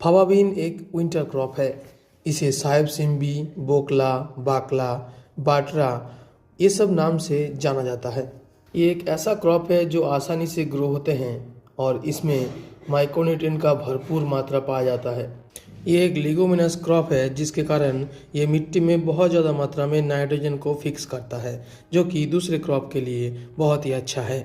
Fava bean एक winter crop है। इसे साहेब सिम्बी, बोकला, बाकला, बाटरा ये सब नाम से जाना जाता है। ये एक ऐसा क्रॉप है जो आसानी से ग्रो होते हैं और इसमें माइक्रोन्यूट्रिएंट का भरपूर मात्रा पाया जाता है। ये एक लिगोमिनस क्रॉप है जिसके कारण ये मिट्टी में बहुत ज़्यादा मात्रा में नाइट्रोजन को फिक्स करता है, जो कि दूसरे क्रॉप के लिए बहुत ही अच्छा है।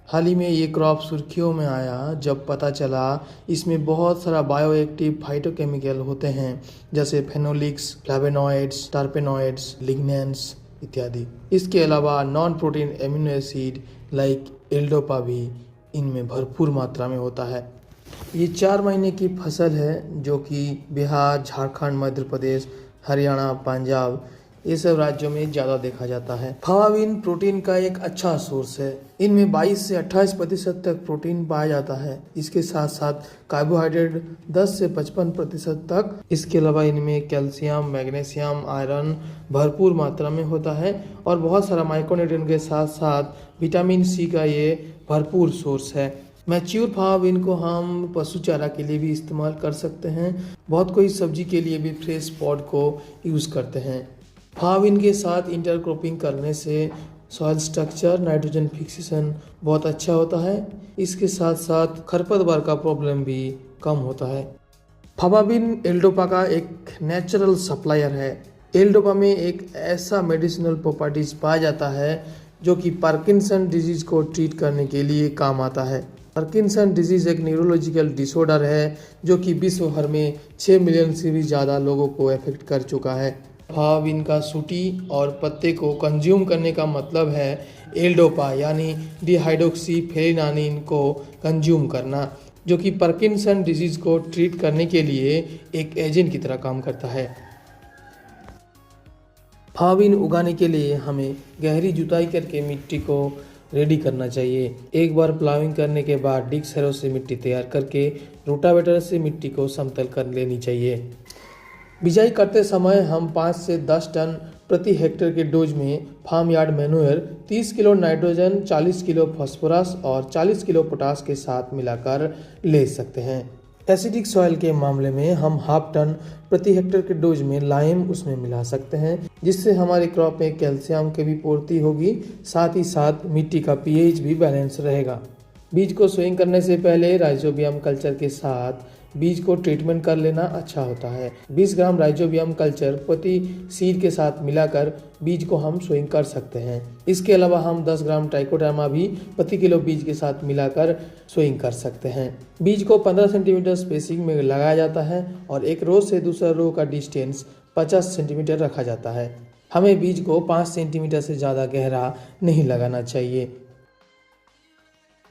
हाल ही में ये क्रॉप सुर्खियों में आया जब पता चला इसमें बहुत सारा बायोएक्टिव फाइटोकेमिकल होते हैं, जैसे फेनोलिक्स, फ्लैवेनॉइड्स, टर्पेनॉइड्स, लिग्नेंस इत्यादि। इसके अलावा non protein amino acid like L dopa भी इनमें भरपूर मात्रा में होता है। ये 4 महीने की फसल है जो कि बिहार, झारखंड, मध्य प्रदेश, हरियाणा, पंजाब ये सब राज्यों में ज़्यादा देखा जाता है। फवा बीन प्रोटीन का एक अच्छा सोर्स है। इनमें 22 से 28% तक प्रोटीन पाया जाता है। इसके साथ साथ कार्बोहाइड्रेट 10 से 55% तक। इसके अलावा इनमें कैल्शियम, मैग्नीशियम, आयरन भरपूर मात्रा में होता है और बहुत सारा माइक्रोन्यूट्रिएंट के साथ साथ विटामिन सी का ये भरपूर सोर्स है। मैच्योर फवा बीन को हम पशु चारा के लिए भी इस्तेमाल कर सकते हैं। बहुत कोई सब्जी के लिए भी फ्रेश पॉड को यूज़ करते हैं। फवा बीन के साथ इंटरक्रॉपिंग करने से सॉइल स्ट्रक्चर, नाइट्रोजन फिक्सेशन बहुत अच्छा होता है। इसके साथ साथ खरपतवार का प्रॉब्लम भी कम होता है। फवा बीन एल्डोपा का एक नेचुरल सप्लायर है। एल्डोपा में एक ऐसा मेडिसिनल प्रॉपर्टीज पाया जाता है जो कि पार्किंसन डिजीज को ट्रीट करने के लिए काम आता है। पार्किंसन डिजीज एक न्यूरोलॉजिकल डिसऑर्डर है जो कि विश्व भर में 6 मिलियन से भी ज़्यादा लोगों को अफेक्ट कर चुका है। फवा बीन का सूटी और पत्ते को कंज्यूम करने का मतलब है एल्डोपा यानी डिहाइड्रोक्सीफेनिनालिन को कंज्यूम करना, जो कि पार्किंसन डिजीज को ट्रीट करने के लिए एक एजेंट की तरह काम करता है। फवा बीन उगाने के लिए हमें गहरी जुताई करके मिट्टी को रेडी करना चाहिए। एक बार प्लाविंग करने के बाद डिस्क हैरो से मिट्टी तैयार करके रोटावेटर से मिट्टी को समतल कर लेनी चाहिए। बिजाई करते समय हम 5 से 10 टन प्रति हेक्टेयर के डोज में farm yard manure 30 kilo nitrogen, 40 kilo phosphorus और 40 किलो पोटास के साथ मिलाकर ले सकते हैं। एसिडिक सॉइल के मामले में हम ½ टन प्रति हेक्टेयर के डोज में लाइम उसमें मिला सकते हैं, जिससे हमारी क्रॉप में कैल्शियम की भी पूर्ति होगी, साथ ही साथ मिट्टी का पीएच भी बैलेंस रहेगा। बीज को सोइंग करने से पहले राइजोबियम कल्चर के साथ बीज को ट्रीटमेंट कर लेना अच्छा होता है। 20 ग्राम राइजोबियम कल्चर प्रति सीड के साथ मिलाकर बीज को हम सोइंग कर सकते हैं। इसके अलावा हम 10 ग्राम ट्राइकोडर्मा भी प्रति किलो बीज के साथ मिलाकर सोइंग कर सकते हैं। बीज को 15 सेंटीमीटर स्पेसिंग में लगाया जाता है और एक रो से दूसरा रो का डिस्टेंस 50 सेंटीमीटर रखा जाता है। हमें बीज को 5 सेंटीमीटर से ज़्यादा गहरा नहीं लगाना चाहिए।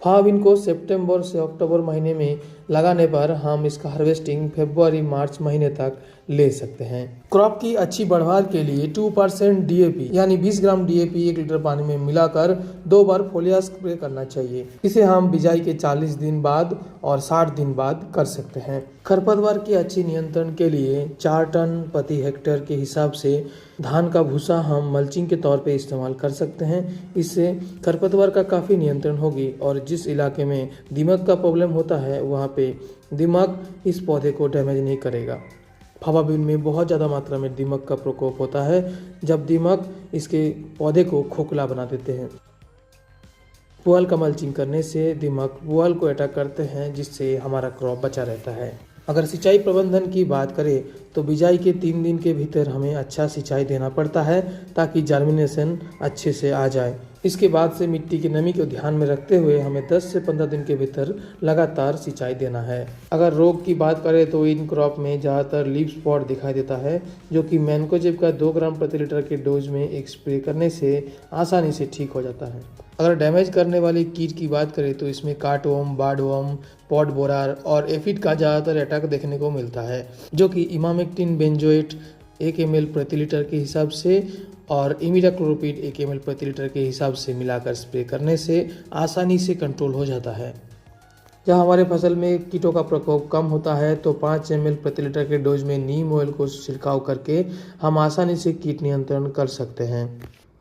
फवा बीन को सितंबर से अक्टूबर महीने में लगाने पर हम इसका हार्वेस्टिंग फरवरी मार्च महीने तक ले सकते हैं। क्रॉप की अच्छी बढ़वार के लिए 2% डीएपी यानी 20 ग्राम डीएपी 1 लीटर पानी में मिलाकर 2 बार फोलिया स्प्रे करना चाहिए। इसे हम बिजाई के 40 दिन बाद और 60 दिन बाद कर सकते हैं। खरपतवार की अच्छी नियंत्रण के लिए 4 टन प्रति हेक्टेयर के हिसाब से धान का भूसा हम मल्चिंग के तौर पे इस्तेमाल कर सकते हैं। इससे खरपतवार का काफ़ी नियंत्रण होगी और जिस इलाके में दीमक का प्रॉब्लम होता है वहाँ पे दीमक इस पौधे को डैमेज नहीं करेगा। फवा बीन में बहुत ज़्यादा मात्रा में दीमक का प्रकोप होता है, जब दीमक इसके पौधे को खोखला बना देते हैं। पुआल का मल्चिंग करने से दीमक पुआल को अटैक करते हैं, जिससे हमारा क्रॉप बचा रहता है। अगर सिंचाई प्रबंधन की बात करें तो बिजाई के 3 दिन के भीतर हमें अच्छा सिंचाई देना पड़ता है ताकि जर्मिनेशन अच्छे से आ जाए। इसके बाद से मिट्टी की नमी को ध्यान में रखते हुए हमें 10 से 15 दिन के भीतर लगातार सिंचाई देना है। अगर रोग की बात करें तो इन क्रॉप में ज़्यादातर लीफ स्पॉट दिखाई देता है, जो कि मैनकोजेब का 2 ग्राम प्रति लीटर के डोज में एक स्प्रे करने से आसानी से ठीक हो जाता है। अगर डैमेज करने वाली कीट की बात करें तो इसमें काटवर्म, बार्डवर्म, पॉड बोरार और एफिड का ज़्यादातर अटैक देखने को मिलता है, जो कि इमामेक्टिन बेंजोएट 1 ml प्रति लीटर के हिसाब से और इमिडाक्लोप्रिड 1 ml प्रति लीटर के हिसाब से मिलाकर स्प्रे करने से आसानी से कंट्रोल हो जाता है। जब हमारे फसल में कीटों का प्रकोप कम होता है तो 5 ml प्रति लीटर के डोज में नीम ऑयल को छिड़काव करके हम आसानी से कीट नियंत्रण कर सकते हैं।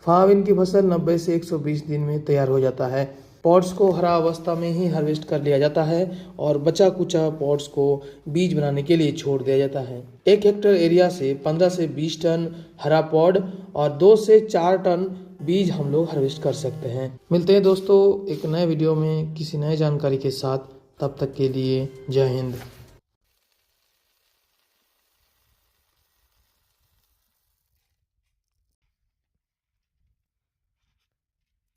फवा बीन की फसल 90 से 120 दिन में तैयार हो जाता है। पॉड्स को हरा अवस्था में ही हार्वेस्ट कर लिया जाता है और बचा कुचा पॉड्स को बीज बनाने के लिए छोड़ दिया जाता है। 1 हेक्टेयर एरिया से 15 से 20 टन हरा पॉड और 2 से 4 टन बीज हम लोग हार्वेस्ट कर सकते हैं। मिलते हैं दोस्तों एक नए वीडियो में किसी नए जानकारी के साथ, तब तक के लिए जय हिंद।